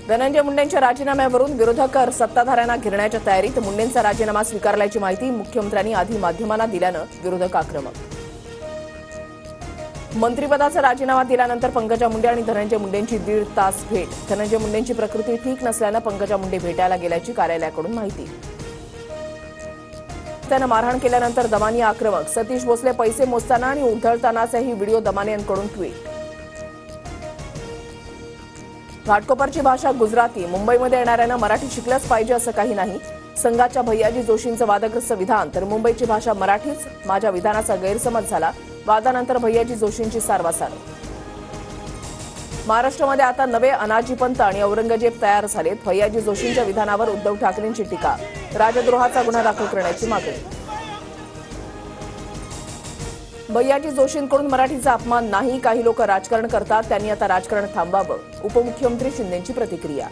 धनंजय मुंडेंच्या राजीनाम्यावरून विरोधक सत्ताधाऱ्यांना घेरण्याच्या तयारीत. मुंडेंचा राजीनामा स्वीकारल्याची माहिती मुख्यमंत्र्यांनी आधी माध्यमांना दिल्यानं विरोधक आक्रमक. मंत्रिपदाचा राजीनामा दिल्यानंतर पंकजा मुंडे आणि धनंजय मुंडेंची 1.5 तास भेट. धनंजय मुंडेंची प्रकृती ठीक नसल्यानं पंकजा मुंडे भेटायला गेल्याची कार्यालयाकडून माहिती. त्यानं मारहाण केल्यानंतर दमानी आक्रमक. सतीश भोसले पैसे मोजताना आणि उधळतानाचाही व्हिडिओ दमानी यांकडून ट्विट. घाटकोपरची भाषा गुजराती. मुंबईमध्ये येणाऱ्यांना मराठी शिकलंच पाहिजे असं काही नाही. संघाच्या भैयाजी जोशींचं वादग्रस्त विधान. तर मुंबईची भाषा मराठीच. माझ्या विधानाचा गैरसमज झाला. वादानंतर भैयाजी जोशींची सारवासार. महाराष्ट्रामध्ये आता नवे अनाजी पंत आणि औरंगजेब तयार झालेत. भैयाजी जोशींच्या विधानावर उद्धव ठाकरेंची टीका. राजद्रोहाचा गुन्हा दाखल करण्याची मागणी. भैयाजी जोशींकडून मराठीचा अपमान नाही. काही लोक राजकारण करतात, त्यांनी आता राजकारण थांबावं. उपमुख्यमंत्री शिंदेंची प्रतिक्रिया.